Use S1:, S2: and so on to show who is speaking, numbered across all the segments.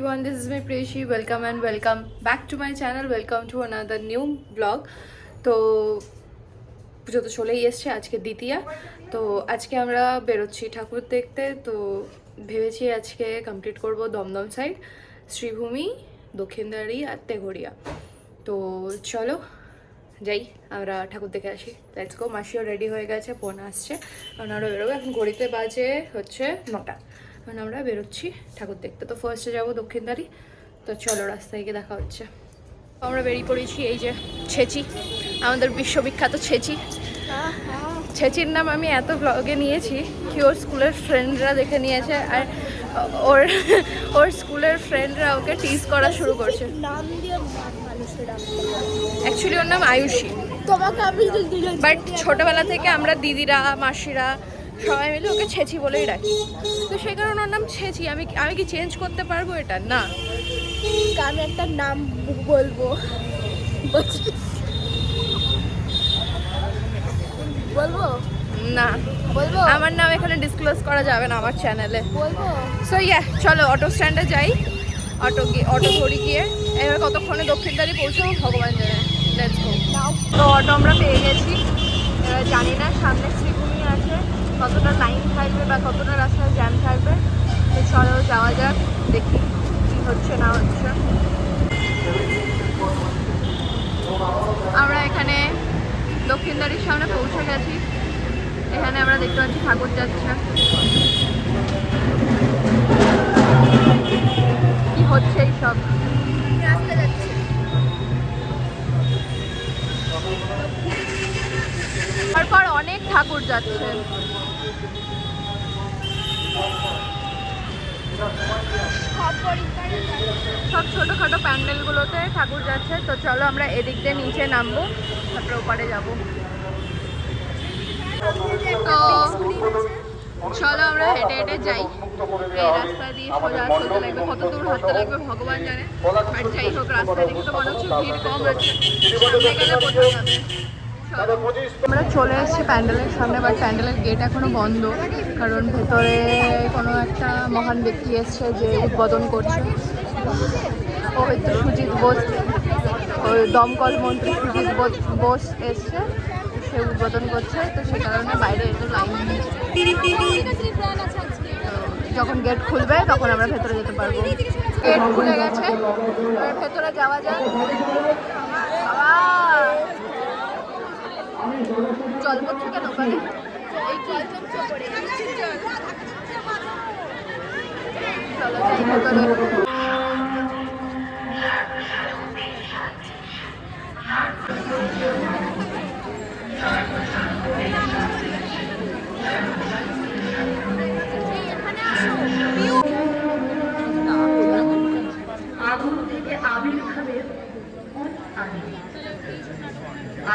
S1: everyone, this is me Preshi. Welcome and welcome back to my channel. Welcome to another new vlog. তো পুজো তো চলেই এসছে, আজকে দ্বিতীয়া। তো আজকে আমরা বেরোচ্ছি ঠাকুর দেখতে। তো ভেবেছি আজকে কমপ্লিট করব দমদম সাইড, শ্রীভূমি, দক্ষিণদ্বারি আর তেঘরিয়া। তো চলো যাই, আমরা ঠাকুর দেখে আসি। Let's go. মাসিও রেডি হয়ে গেছে, বোন আসছে, কারণ আমরা বেরোবো। এখন ঘড়িতে বাজে হচ্ছে 9টা। এখন আমরা বেরোচ্ছি ঠাকুর দেখতে। তো ফার্স্টে যাবো দক্ষিণদ্বারি। তো চলো, রাস্তায় গিয়ে দেখা হচ্ছে। আমরা বেরিয়ে পড়েছি। এই যে ছেচি, আমাদের বিশ্ববিখ্যাত ছেচি। ছেচির নাম আমি এত ব্লগে নিয়েছি কি ওর স্কুলের ফ্রেন্ডরা দেখে নিয়েছে, আর ওর ওর স্কুলের ফ্রেন্ডরা ওকে টিজ করা শুরু করছে। অ্যাকচুয়ালি ওর নাম আয়ুষী, বাট ছোটবেলা থেকে আমরা দিদিরা, মাসিরা সবাই মিলে ওকে ছেচি বলেই ডাকি। তো সেই কারণে ওর নাম ছেচি। আমি কি চেঞ্জ করতে পারবো এটা? না,
S2: আমি একটা নাম বলবো, বলবো
S1: না
S2: বলবো
S1: আমার নাম এখানে ডিসক্লোজ করা যাবে না আমার চ্যানেলে।
S2: বলবো
S1: সো ইয়া, চলো অটো স্ট্যান্ডে যাই। অটো ধরি গিয়ে এবার কতক্ষণে দক্ষিণদ্বারি পৌঁছাবো ভগবান জানে। Let's go. তো অটো আমরা পেয়ে গেছি। এবার জানি না সামনে শ্রীভূমি আছে, কতটা লাইন থাকবে বা কতটা রাস্তায় জ্যাম থাকবে। তো চলো যাওয়া যাক, দেখি কি হচ্ছে না হচ্ছে। আমরা এখানে দক্ষিণদ্বারির সামনে পৌঁছে গেছি। এখানে আমরা দেখতে পাচ্ছি ঠাকুর যাচ্ছে। কি হচ্ছে এইসব?
S2: রাস্তা যাচ্ছে।
S1: তারপর অনেক ঠাকুর যাচ্ছে। সব ছোটখাটো প্যান্ডেলগুলোতে ঠাকুর যাচ্ছে। তো চলো আমরা এদিক দিয়ে নিচে নামবো, তারপরে ওপারে যাবো। তো চলো আমরা হেঁটে হেঁটে যাই। এই রাস্তা দিয়ে সোজা চলতে লাগবে, কত দূর হাঁটতে লাগবে ভগবান জানে। আর যাই হোক, রাস্তা দেখে তো মনে হচ্ছে ভিড় কম আছে, সামনে গেলে বোঝা যাবে। আমরা চলে এসেছি প্যান্ডেলের সামনে, বাট প্যান্ডেলের গেট এখনো বন্ধ, কারণ ভেতরে কোনো একটা মহান ব্যক্তি এসছে যে উদ্বোধন করছে। ও হয়তো সুজিত বোস, ওই দমকল মন্ত্রী সুজিত বোস এসছে, সে উদ্বোধন করছে। তো সে কারণে বাইরে একটু লাইন। যখন গেট খুলবে তখন আমরা ভেতরে যেতে পারবো। গেট খুলে গেছে, এবার ভেতরে যাওয়া যায়। জল পড়ছে কেন ওখানে? চলো যাই ভেতরে।
S3: আগুন থেকে আবির্ভাবের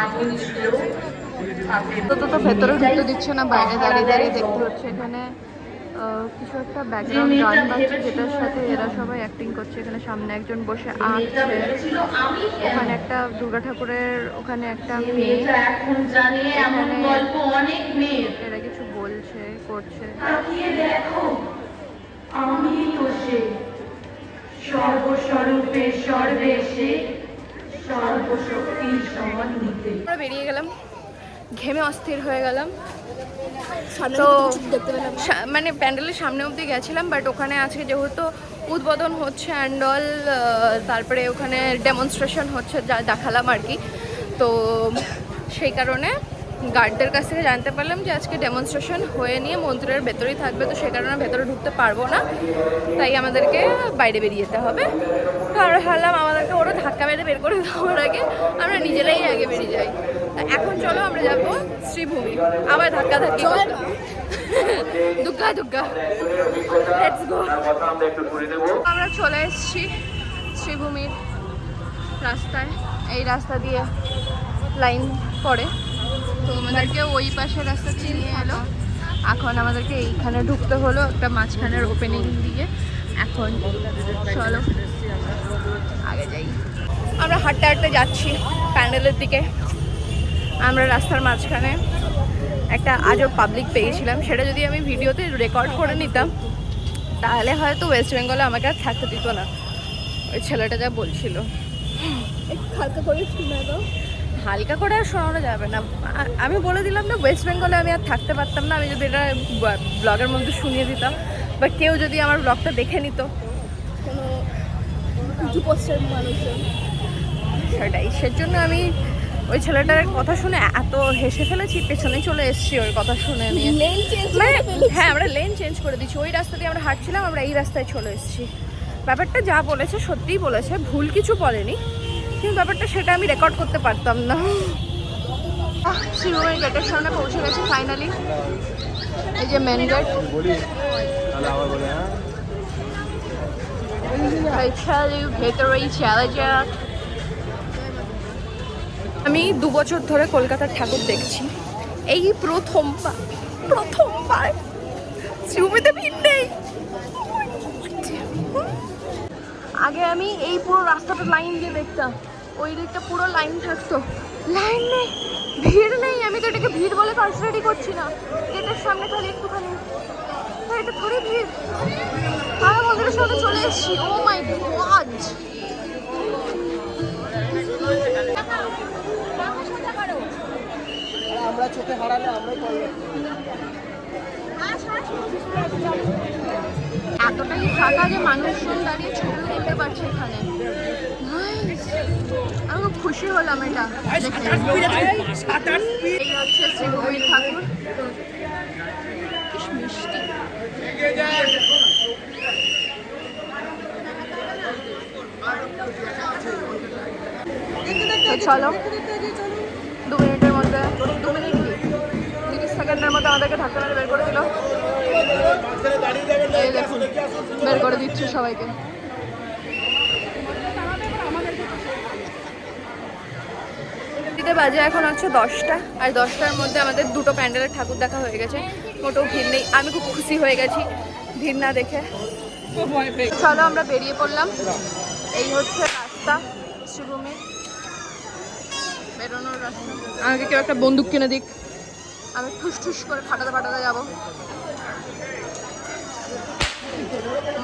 S3: আগুন ছিল।
S1: তো ভেতরে ঢুকতে দিচ্ছে না, বাইরে দাঁড়িয়ে দাঁড়িয়ে দেখতে হচ্ছে। এখানে কিছু একটা ব্যাকগ্রাউন্ড গান বাজছে, যেটার সাথে এরা সবাই অ্যাক্টিং করছে। এখানে সামনে একজন বসে আঁকছে, ওখানে একটা দুর্গা ঠাকুরের, ওখানে একটা মেয়ে, এরা কিছু বলছে করছে।
S3: আমি তো সে সর্বস্বরূপে সর্বেশে সর্বশক্তির সমন্বিতে।
S1: আমরা বেরিয়ে গেলাম, ঘেমে অস্থির হয়ে গেলাম। তো মানে প্যান্ডেলের সামনে অবধি গেছিলাম, বাট ওখানে আজকে যেহেতু উদ্বোধন হচ্ছে অ্যান্ড অল, তারপরে ওখানে ডেমনস্ট্রেশন হচ্ছে, যা দেখালাম আর কি। তো সেই কারণে গার্ডদের কাছ থেকে জানতে পারলাম যে আজকে ডেমনস্ট্রেশন হয়ে নিয়ে মন্দিরের ভেতরেই থাকবে। তো সেই কারণে ভেতরে ঢুকতে পারবো না, তাই আমাদেরকে বাইরে বেরিয়ে যেতে হবে। তো আমরা ভাবলাম আমাদেরকে ওরা ধাক্কা মেরে বের করে দেওয়ার আগে আমরা নিজেরাই আগে বেরিয়ে যাই। এখন চলো আমরা যাবো শ্রীভূমি, আবার ধাক্কা ধাক্কি দুগ্গা দুগ্গা। Let's go. আমরা চলে এসেছি শ্রীভূমির রাস্তায়। এই রাস্তা দিয়ে লাইন পড়ে, তো আমাদেরকে ওই পাশের রাস্তা দিয়ে নিয়ে এলো। এখন আমাদেরকে এইখানে ঢুকতে হলো একটা মাঝখানের ওপেনিং দিয়ে। এখন চলো আগে যাই। আমরা হাঁটতে হাঁটতে যাচ্ছি প্যান্ডেলের দিকে। আমরা রাস্তার মাঝখানে একটা আজব পাবলিক পেয়েছিলাম, সেটা যদি আমি ভিডিওতে রেকর্ড করে নিতাম তাহলে হয়তো ওয়েস্ট বেঙ্গলে আমাকে আর থাকতে দিত না। ওই ছেলেটা যা বলছিল।
S2: একটু হালকা করে শোনা দাও।
S1: হালকা করে আর শোনানো যাবে না। আমি বলে দিলাম না, ওয়েস্ট বেঙ্গলে আমি আর থাকতে পারতাম না আমি যদি এটা ব্লগের মধ্যে শুনিয়ে দিতাম, বা কেউ যদি আমার ব্লগটা দেখে নিত।
S2: কোনো কিছু পোস্টার মানুষজন
S1: সেটাই, সেজন্য আমি ওই ছেলেটার কথা শুনে এত হেসে ফেলেছি, পেছনে চলে এসেছি ওর কথা শুনে নিয়ে।
S2: লেন চেঞ্জ
S1: মানে
S2: করে ফেলেছি।
S1: হ্যাঁ, আমরা লেন চেঞ্জ করে দিচ্ছি। ওই রাস্তা দিয়ে আমরা হাঁটছিলাম, আমরা এই রাস্তায় চলে এসেছি। ব্যাপারটা যা বলেছে সত্যিই বলেছে, ভুল কিছু বলেনি, কিন্তু ব্যাপারটা সেটা আমি রেকর্ড করতে পারতাম না। শ্রীভূমির গেটের সামনে পৌঁছে গেছি ফাইনালি। এই যে মেন গেট। ভেতরেই চলে যাক। আমি 2 বছর ধরে কলকাতার ঠাকুর দেখছি, এই প্রথমবার শ্রীভূমিতে ভিড় নেই। আগে আমি এই পুরো রাস্তাটা লাইন দিয়ে দেখতাম, ওই দিকটা পুরো লাইন থাকতো, লাইন নেই, ভিড় নেই। আমি তো এটাকে ভিড় বলে কনসিডারই করছি না। গেটের সামনে খালি একটুখানি, এটা থোড়ি ভিড়। আমরা মন্দিরের সামনে চলে এসেছি। ও মাই গড,
S4: আমরা চোখে হারালে আমরাই করবো।
S1: এতটাই ফাঁকা যে মানুষজন দাঁড়িয়ে ছবি তুলতে পারছে এখানে। আমি খুব খুশি হলাম এটা দেখে। এই হচ্ছে শ্রীভূমির ঠাকুর, কি মিষ্টি। তো চলো, 2 মিনিটের মধ্যে, 2 মিনিট 30 সেকেন্ডের মধ্যে আমাদেরকে ধাক্কা মেরে বের করে দিল। এই দেখুন, বের করে দিচ্ছে সবাইকে। বাজে এখন হচ্ছে 10টা, আর 10টার মধ্যে আমাদের 2টো প্যান্ডেলের ঠাকুর দেখা হয়ে গেছে। মোটেও ভিড় নেই, আমি খুব খুশি হয়ে গেছি ভিড় না দেখে। চলো আমরা বেরিয়ে পড়লাম। এই হচ্ছে রাস্তা শ্রীভূমির বেরোনোর রাস্তা। আমাকে কেউ একটা বন্দুক কিনে দিক, আমি ঠুস ঠুস করে ফাটাতে যাবো।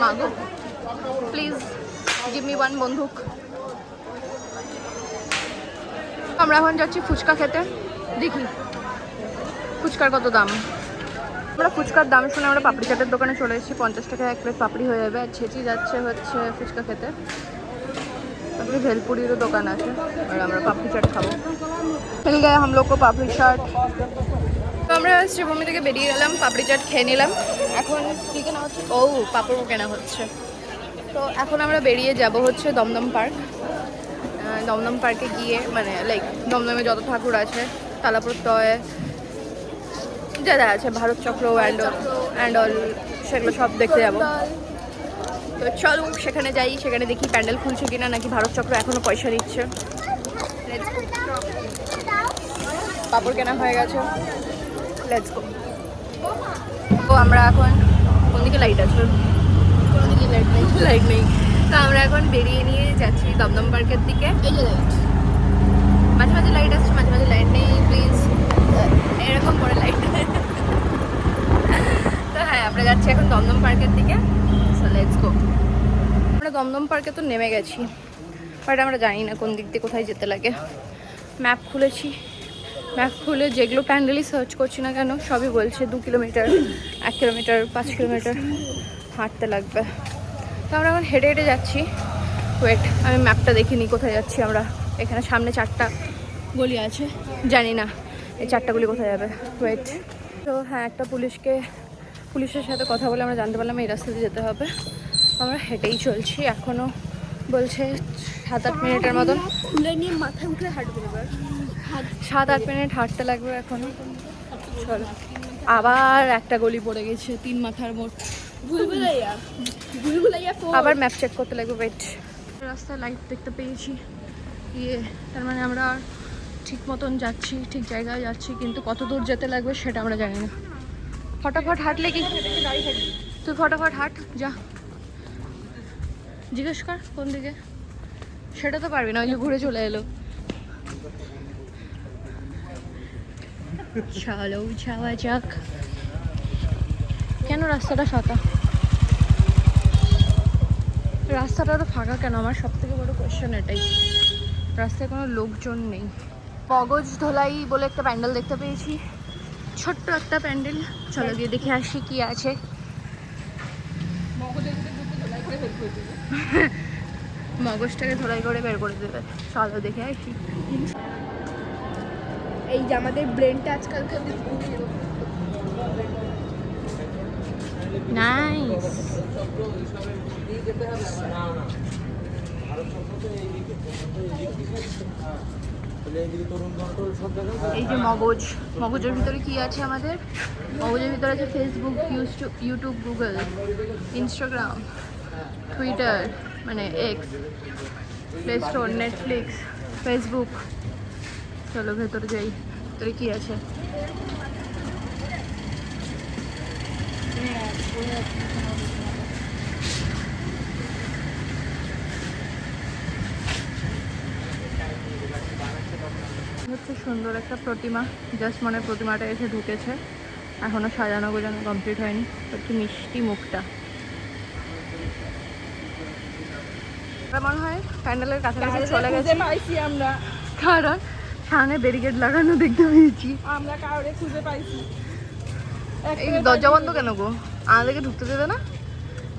S1: মাগো প্লিজ গিভ মি 1 বন্দুক। আমরা এখন যাচ্ছি ফুচকা খেতে, দেখি ফুচকার কত দাম। আমরা ফুচকার দাম শুনে আমরা পাপড়ি চাটের দোকানে চলে এসেছি। 50 টাকা 1 প্লেট পাপড়ি হয়ে যাবে। আর ছেচি যাচ্ছে হচ্ছে ফুচকা খেতে। তারপরে ভেলপুরিরও দোকান আছে, আর আমরা পাপড়ি চাট খাবো। মিল গয়া হাম লোগ কো পাপড়ি চাট। তো আমরা শ্রীভূমি থেকে বেরিয়ে গেলাম, পাপড়ি চাট খেয়ে নিলাম। এখন কী কেনা হচ্ছে? ও পাপড়ও কেনা হচ্ছে। তো এখন আমরা বেরিয়ে যাব হচ্ছে দমদম পার্ক। দমদম পার্কে গিয়ে মানে লাইক দমদমে যত ঠাকুর আছে, তালাপ্রত্যয় যা যা আছে, ভারত চক্র অ্যান্ড অল, সেগুলো সব দেখতে যাব। তো চলো সেখানে যাই, সেখানে দেখি প্যান্ডেল খুলছে কিনা, নাকি ভারত চক্র এখনো পয়সা দিচ্ছে। পাপড় কেনা হয়ে গেছে, লেটস গো। তো আমরা এখন কোন দিকে লাইট আছে? কোন দিকে লাইট নেই। তো আমরা এখন বেরিয়ে নিয়ে যাচ্ছি দমদম পার্কের দিকে। এই যে লাইট, মাঝে মাঝে লাইট আসছে, মাঝে মাঝে লাইট নেই। প্লিজ এরকম করে লাইট। তো হ্যাঁ, আমরা যাচ্ছি এখন দমদম পার্কের দিকে। So let's go. আমরা দমদম পার্কে তো নেমে গেছি, বাট আমরা জানি না কোন দিক দিয়ে কোথায় যেতে লাগে। ম্যাপ খুলেছি, ম্যাপ খুলে যেগুলো প্যান্ডেলই সার্চ করছি না কেন সবই বলছে 2 কিলোমিটার, 1 কিলোমিটার, 5 কিলোমিটার হাঁটতে লাগবে। তো আমরা এখন হেঁটে হেঁটে যাচ্ছি। ওয়েট, আমি ম্যাপটা দেখিনি কোথায় যাচ্ছি আমরা। এখানে সামনে 4টা গলি আছে, জানি না এই 4টা গলি কোথায় যাবে। ওয়েট, তো হ্যাঁ, একটা পুলিশের সাথে কথা বলে আমরা জানতে পারলাম এই রাস্তা দিয়ে যেতে হবে। আমরা হেঁটেই চলছি, এখনও বলছে 7-8 মিনিটের মতন।
S2: খুলে নিয়ে মাথায় উঠে হাঁটবে এবার।
S1: 7-8 মিনিট হাঁটতে লাগবে এখনো। চলো, আবার একটা গলি পড়ে গেছে, 3 মাথার মোড়।
S2: ভুলভুলাইয়া
S1: আবার ম্যাপ চেক করতে লাগবে। ওয়েট, রাস্তায় লাইট দেখতে পেয়েছি, তার মানে আমরা ঠিক মতন যাচ্ছি, ঠিক জায়গায় যাচ্ছি, কিন্তু কত দূর যেতে লাগবে সেটা আমরা জানি না। ফটাফট হাঁটলে কি, তুই ফটাফট হাঁট, যা জিজ্ঞেস কর কোন দিকে, সেটা তো পারবি না, ওই যে ঘুরে চলে এলো। চলো যাওয়া যাক। কেন রাস্তাটা ফাঁকা? রাস্তাটা তো ফাঁকা কেন? আমার সব থেকে বড় কোয়েশ্চেন এটাই, রাস্তায় কোনো লোকজন নেই। মগজ ধোলাই বলে একটা প্যান্ডেল দেখতে পেয়েছি, ছোট্ট একটা প্যান্ডেল। চলো গিয়ে দেখে আসি কি আছে। মগজটাকে ধোলাই করে বের করে দেবে, চলো দেখে আসি।
S2: এই যে আমাদের ব্রেনটা আজকালকে
S1: নাইস। এই যে মগজ, মগজের ভিতরে কি আছে আমাদের? মগজের ভিতরে আছে Facebook, YouTube, Google, Instagram, Twitter মানে X, Play Store, Netflix, Facebook. চলো ভেতরে যাই, ভেতরে কি আছে। হচ্ছে সুন্দর একটা প্রতিমা, জাস্ট মানে প্রতিমাটা এসে ঢুকেছে, এখনো সাজানো গোজানো কমপ্লিট হয়নি। একটু মিষ্টি মুখটা। আমার মনে হয় প্যান্ডেলের কাছাকাছি চলে গেছে,
S2: পাইছি আমরা,
S1: কারণ সামনে ব্যারিকেড লাগানো দেখতে পেয়েছি।
S2: আমরা কাউরে খুঁজে পাইছি।
S1: এই দরজা বন্ধ কেন গো? আমাদেরকে ঢুকতে দেবে না?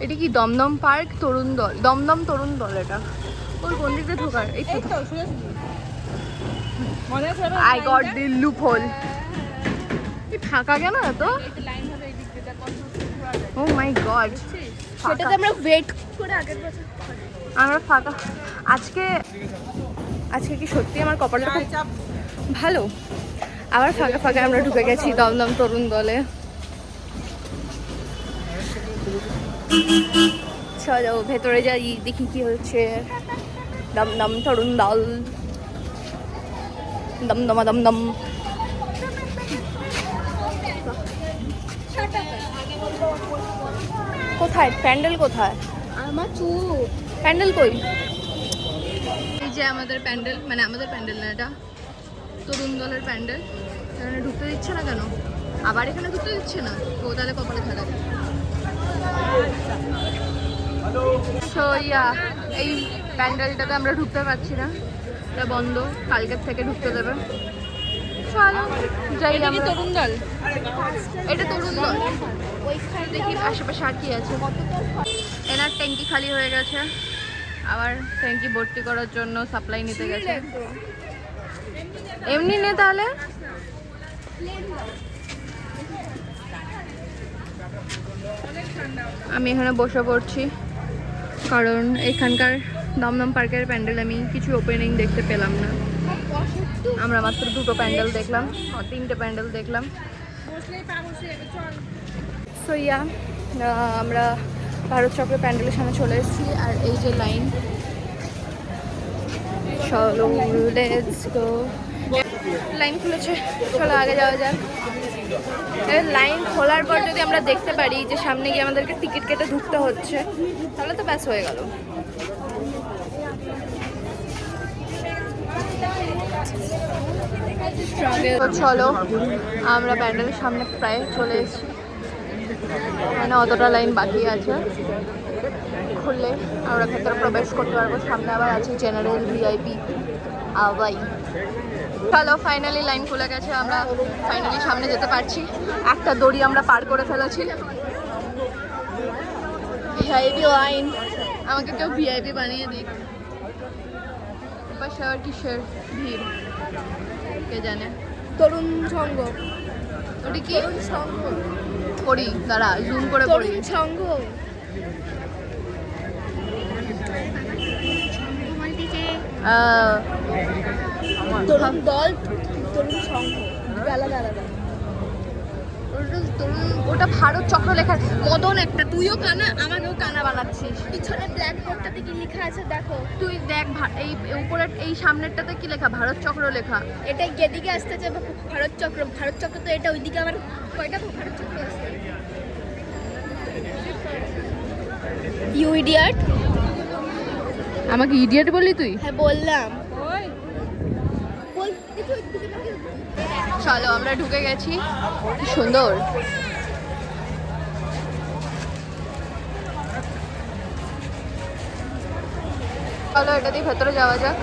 S1: এটা কি দমদম পার্ক তরুণ দল, দমদম তরুণ দল। এটা ওর কোন দিক দিয়ে ঢোকার? এই
S2: এই তো শুনেছি, মনে আছে?
S1: I got the loophole. এই ফাঁকা কেন এত?
S2: লাইন হবে এই দিক দিয়ে, কত
S1: ও মাই গড,
S2: সেটাতে আমরা ওয়েট করে আগের বছর
S1: আমরা ফাঁকা। আজকে আজকে কি সত্যি আমার কপালটা খুব ভালো? আবার ফাঁকা ফাঁকা আমরা ঢুকে গেছি দমদম তরুণ দলে। চলো ভেতরে যাই, দেখি কি হচ্ছে। দমদম তরুণ দল, দমদমা দমদম। কোথায় প্যান্ডেল? কোথায়
S2: আমার চুপ।
S1: প্যান্ডেল কই? এই যে আমাদের প্যান্ডেল, মানে আমাদের প্যান্ডেল না, এটা তরুণ দলের প্যান্ডেল। এখানে ঢুকতে দিচ্ছে না কেন? আবার এখানে ঢুকতে দিচ্ছে না? ও তাহলে কপালে খারাপ। সো ইয়া, এই প্যান্ডেলটাতে আমরা ঢুকতে পারছি না, এটা বন্ধ, কালকের থেকে ঢুকতে দেবে। চলো যাই আমরা।
S2: তরুণ দল,
S1: এটা তরুণ দল। দেখি আশেপাশে আর কি আছে। এনার ট্যাঙ্কি খালি হয়ে গেছে, আবার ট্যাঙ্কি ভর্তি করার জন্য সাপ্লাই নিতে গেছে। এমনি নে তাহলে। আমি এখানে বসে পড়ছি, কারণ এখানকার দমদম পার্কের প্যান্ডেল আমি কিছু ওপেনিং দেখতে পেলাম না। আমরা মাত্র দুটো প্যান্ডেল দেখলাম, তিনটে প্যান্ডেল দেখলাম। সো ইয়া, আমরা ভারত চক্র প্যান্ডেলের সামনে চলে এসেছি, আর এই যে লাইন। চলো লেটস গো। লাইন খুলেছে, চলো আগে যাওয়া যাক। লাইন খোলার পর যদি আমরা দেখতে পারি যে সামনে গিয়ে আমাদেরকে টিকিট কেটে ঢুকতে হচ্ছে, তাহলে তো ব্যাস হয়ে গেল। তো চলো আমরা প্যান্ডেলের সামনে প্রায় চলে এসেছি, মানে অতটা লাইন বাকি আছে। খুললে আমরা ভেতরে প্রবেশ করতে পারবো। সামনে আবার আছে জেনারেল, ভিআইপি, আওয়াই। চলো ফাইনালি লাইন খুলে গেছে, আমরা ফাইনালি সামনে যেতে পারছি। একটা দড়ি আমরা পার করে ফেলেছি। ভিআইপি লাইন, আমাকে কেউ ভিআইপি বানিয়ে দিক। পাশে আবার কিসের ভিড় কে জানে।
S2: তরুণ সংঘ,
S1: ওটা কি
S2: সংঘ
S1: পড়ি? দাঁড়া জুম করে পড়ি।
S2: তরুণ সংঘ তরুণ দল, তরুণ সংঘ, আলাদা আলাদা।
S1: ওটা ভারত চক্র লেখা। মদন একটা, তুইও কানা আমাকেও কানা বানাচ্ছিস।
S2: পিছনে ব্ল্যাক বোর্ডটাতে কি লেখা আছে দেখো।
S1: তুই দেখ, এই উপরের এই সামনেরটাতে কি লেখা? ভারত চক্র লেখা।
S2: এটা যেদিকে আসতে যাবে ভারত চক্র, ভারত চক্র তো এটা ওইদিকে আবার কয়টা ভারত চক্র আছে। You idiot.
S1: আমাকে ইডিয়ট বললি তুই?
S2: হ্যাঁ বললাম।
S1: চলো আমরা ঢুকে গেছি, কি সুন্দর। চলো এটা দিয়ে ভেতরে যাওয়া যাক।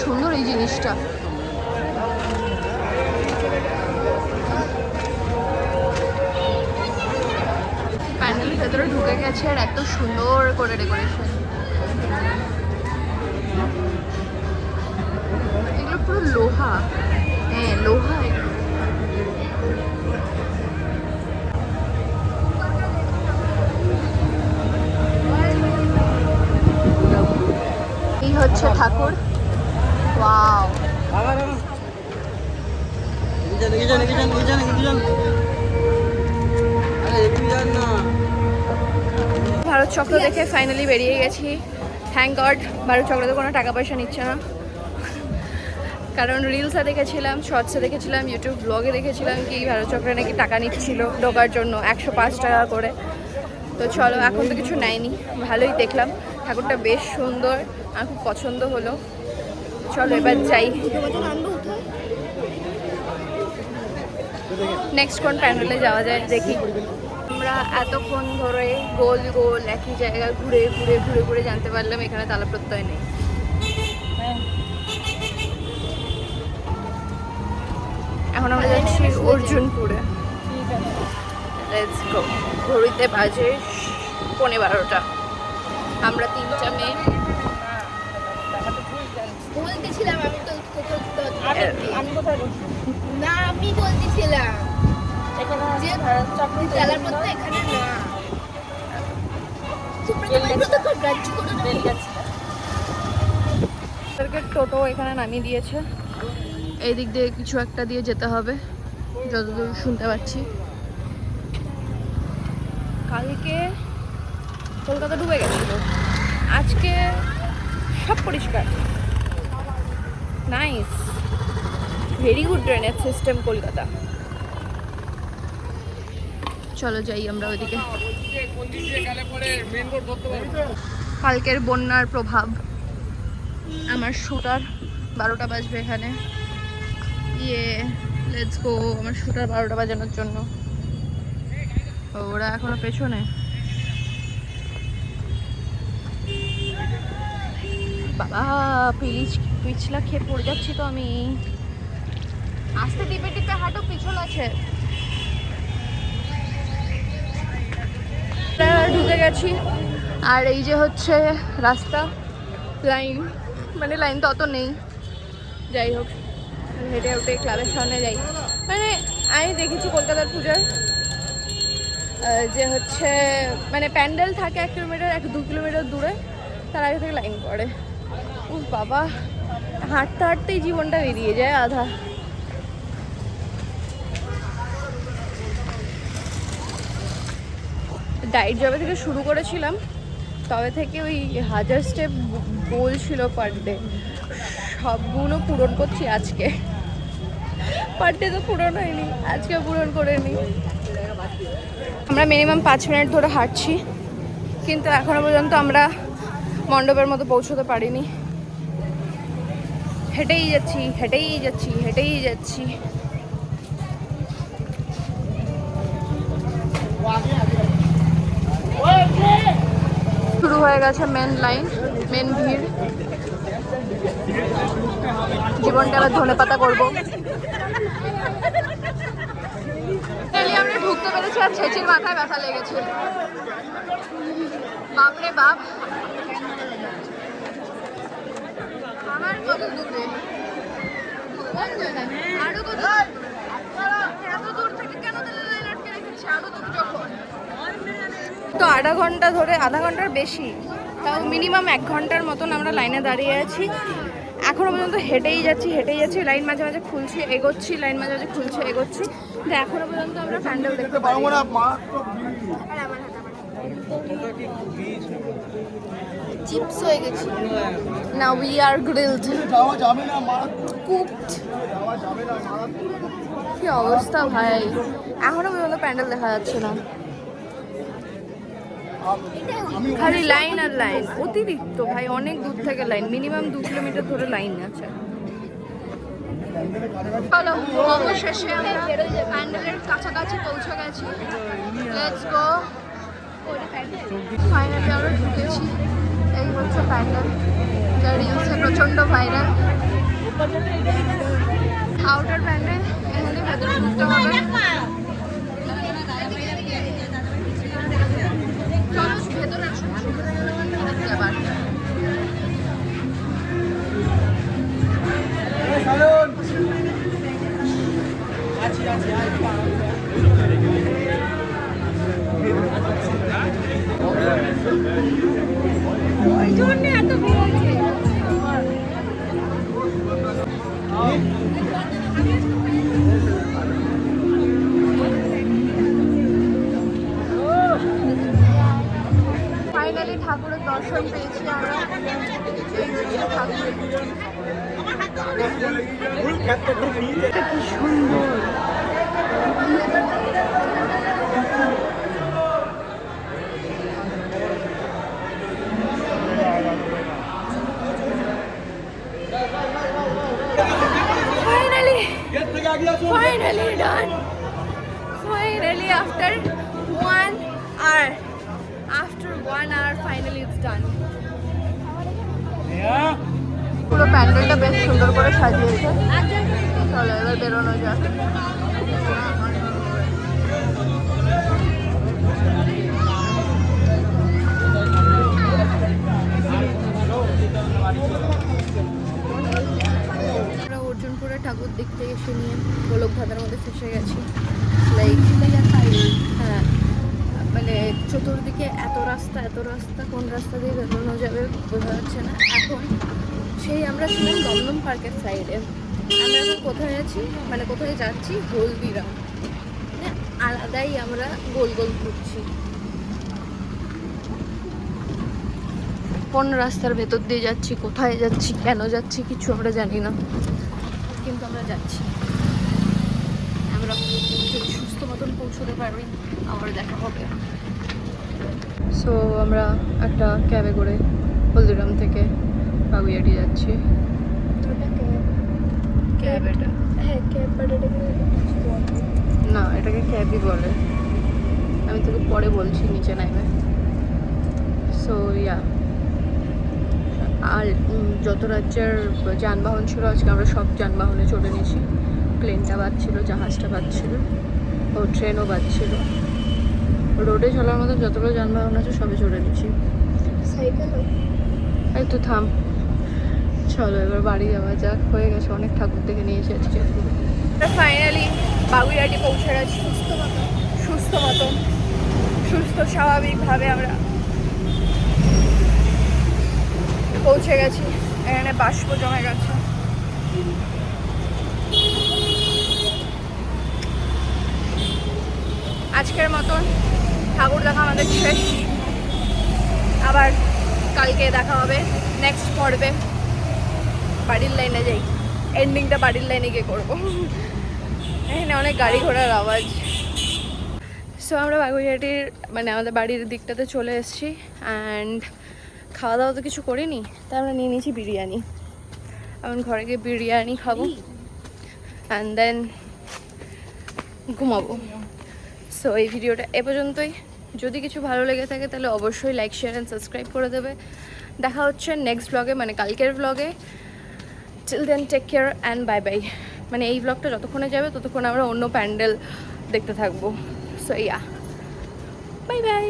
S1: সুন্দর এই জিনিসটা। প্যান্ডেলের ভেতরে ঢুকে গেছে আর এত সুন্দর করে ডেকোরেশন। এগুলো পুরো লোহা, হ্যাঁ লোহা এগুলো। এই হচ্ছে ঠাকুর। ওয়াও, ভারত চক্র দেখে ফাইনালি বেরিয়ে গেছি। থ্যাংক গড ভারত চক্রতে কোনো টাকা পয়সা নিচ্ছে না, কারণ রিলসে দেখেছিলাম, শর্টসে দেখেছিলাম, ইউটিউব ব্লগে দেখেছিলাম কি ভারত চক্রে নাকি টাকা নিচ্ছিল ঢোকার জন্য 105 টাকা করে। তো চলো, এখন তো কিছু নেয়নি, ভালোই দেখলাম। ঠাকুরটা বেশ সুন্দর, আমার খুব পছন্দ হলো। চলো এবার যাই, নেক্সট কোন প্যান্ডেলে যাওয়া যায় দেখি। আমরা এতক্ষণ ধরে গোল গোল একই জায়গায় ঘুরে ঘুরে ঘুরে ঘুরে জানতে পারলাম এখানে তালা প্রত্যয় নেই। এখন আমরা যাচ্ছি অর্জুনপুরে। Let's go. ঘড়িতে বাজে 12:15। আমরা 3টা মেয়ে।
S2: বলতেছিলাম আমি তো আমি কোথায় না, আমি বলতেছিলাম যে চালার মধ্যে এখানে না।
S1: টোটো এখানে নামিয়ে দিয়েছে, এই দিক দিয়ে কিছু একটা দিয়ে যেতে হবে যতদূর শুনতে পাচ্ছি। কালকে কলকাতা ডুবে গেছিল, আজকে সব পরিষ্কার। Nice, very good drainage system Kolkata. চলো যাই আমরা ওইদিকে। কালকের বন্যার প্রভাব, আমার শুটার 12টা বাজবে এখানে। লেটস গো, আমার শুটার 12টা বাজানোর জন্য। ওরা এখনো পেছনে। বাবা, পিছলা খেয়ে পড়ে যাচ্ছি তো আমি। আস্তে টিপে টিপে হাঁটো, পিছল আছে। ঢুকে গেছি, আর এই যে হচ্ছে রাস্তা। লাইন মানে লাইন তো অত নেই, যাই হোক হেঁটে উঠে ক্লাবের সামনে যাই। মানে আমি দেখেছি কলকাতার পূজার যে হচ্ছে মানে প্যান্ডেল থাকে 1 কিলোমিটার 1-2 কিলোমিটার দূরে, তার আগে থেকে লাইন পড়ে। ও বাবা, হাঁটতে হাঁটতেই জীবনটা বেরিয়ে যায় আধা। ডায়েট যবে থেকে শুরু করেছিলাম তবে থেকে ওই 1000 স্টেপ গোল ছিল পার ডে, সবগুলো পূরণ করছি আজকে। পার ডে তো পূরণ হয়নি, আজকে পূরণ করে নিই। আমরা মিনিমাম 5 মিনিট ধরে হাঁটছি, কিন্তু এখনো পর্যন্ত আমরা মণ্ডপের মতো পৌঁছতে পারিনি। হেঁটেই যাচ্ছি হেঁটেই যাচ্ছি হেঁটেই যাচ্ছি। শুরু হয়ে গেছে মেন লাইন, মেন ভিড়। জীবনটা আবার ধনেপাতা করবো। আমরা ঢুকতে পেরেছি আর ছেচির মাথায় ব্যথা লেগেছে। বাপরে বাপ, আমার কত দূরে, আরো কত এত দূর থেকে কেন লাইন আটকে রেখেছে? আরো দূর যখন তো আধা ঘন্টার বেশি, তাও মিনিমাম 1 ঘন্টার মতন আমরা লাইনে দাঁড়িয়ে আছি। এখনো পর্যন্ত হেঁটেই যাচ্ছি লাইন মাঝে মাঝে খুলছে এগোচ্ছি, লাইন মাঝে মাঝে খুলছে এগোচ্ছি, কিন্তু এখনো পর্যন্ত আমরা প্যান্ডেল দেখতে পারি না। চিপস হয়ে গেছি না, উই আর গ্রিলড, কুকড। কি অবস্থা ভাই, এখনো পর্যন্ত প্যান্ডেল দেখা যাচ্ছে না, খালি লাইন আর লাইন। অতিরিক্ত ভাই, অনেক দূর থেকে লাইন, মিনিমাম 2 কিলোমিটার ধরে লাইন আছে। চলো, অবশেষে আমরা প্যান্ডেলের কাছাকাছি পৌঁছে গেছি। Let's go. ফাইনালি আমরা ঢুকেছি। এই হচ্ছে প্যান্ডেল, যা রিলসে প্রচণ্ড ভাইরাল। আউটার প্যান্ডেল, এখানে ভেতরে ঢুকতে হবে। চলো ভেতরে আসো আবার। ফাইনালি ঠাকুরের দর্শন পেয়েছি আমরা। এই হচ্ছে ঠাকুর, কি সুন্দর। Finally done. Finally after 1 hour. After 1 hour finally it's done. পুরো প্যান্ডেলটা বেশ সুন্দর করে সাজিয়েছে। চলো এবার বেরোনো যাক। আমরা অর্জুনপুরে ঠাকুর দেখতে এসে নিয়ে গোলক ধাঁধার মধ্যে ফেসে গেছি। লাইক হ্যাঁ, মানে চতুর্দিকে এত রাস্তা, কোন রাস্তা দিয়ে বেরোনো যাবে বোঝা যাচ্ছে না। এখন সেই আমরা ছিলাম দমদম পার্কের সাইডে, আমরা এখন কোথায় আছি, মানে কোথায় যাচ্ছি, হলদিরাম। মানে আলাদাই আমরা গোল গোল ঘুরছি। কোন রাস্তার ভেতর দিয়ে যাচ্ছি, কোথায় যাচ্ছি, কেন যাচ্ছি কিছু আমরা জানি না, কিন্তু আমরা যাচ্ছি। আমরা যদি সুস্থ মতন পৌঁছতে পারি আবার দেখা হবে। সো আমরা একটা ক্যাবে করে হলদিরাম থেকে বাগুইয়াটি যাচ্ছি। ক্যাব এটা?
S2: হ্যাঁ ক্যাব, বাট এটাকে
S1: না, এটাকে ক্যাবই বলে। আমি তোকে পরে বলছি নিচে নামে। সো ইয়া, আর যত রাজ্যের যানবাহন ছিল আজকে আমরা সব যানবাহনে চড়ে নিয়েছি। প্লেনটা বাজছিল, জাহাজটা বাজছিল, ও ট্রেনও বাজছিল। রোডে চলার মতো যতগুলো যানবাহন আছে সবে চড়ে নিয়েছি।
S2: সাইকেল
S1: এই তো থাম, চলো এবার বাড়ি যাওয়া যাক। হয়ে গেছে, অনেক ঠাকুর দেখে নিয়েছি আজকে। ফাইনালি বাগুইয়াটি পৌঁছে গেছি সুস্থ স্বাভাবিকভাবে আমরা পৌঁছে গেছি। এখানে বাষ্প জমে গেছে। আজকের মতন ঠাকুর দেখা আমাদের শেষ। আবার কালকে দেখা হবে নেক্সট পর্বে। বাড়ির লাইনে যাই, এন্ডিংটা বাড়ির লাইনে গিয়ে করবো। এখানে অনেক গাড়ি ঘোড়ার আওয়াজ। সো আমরা বাগুইয়াটির মানে আমাদের বাড়ির দিকটাতে চলে এসেছি। অ্যান্ড খাওয়া দাওয়া তো কিছু করিনি, তাই আমরা নিয়ে নিয়েছি বিরিয়ানি। এখন ঘরে গিয়ে বিরিয়ানি খাবো অ্যান্ড দেন ঘুমাবো। সো এই ভিডিওটা এ পর্যন্তই। যদি কিছু ভালো লেগে থাকে তাহলে অবশ্যই লাইক, শেয়ার অ্যান্ড সাবস্ক্রাইব করে দেবে। দেখা হচ্ছে নেক্সট ব্লগে, মানে কালকের ব্লগে। Till then take care and bye bye. মানে এই ব্লগটা যতক্ষণে যাবে ততক্ষণ আমরা অন্য প্যান্ডেল দেখতে থাকবো। So yeah, bye bye.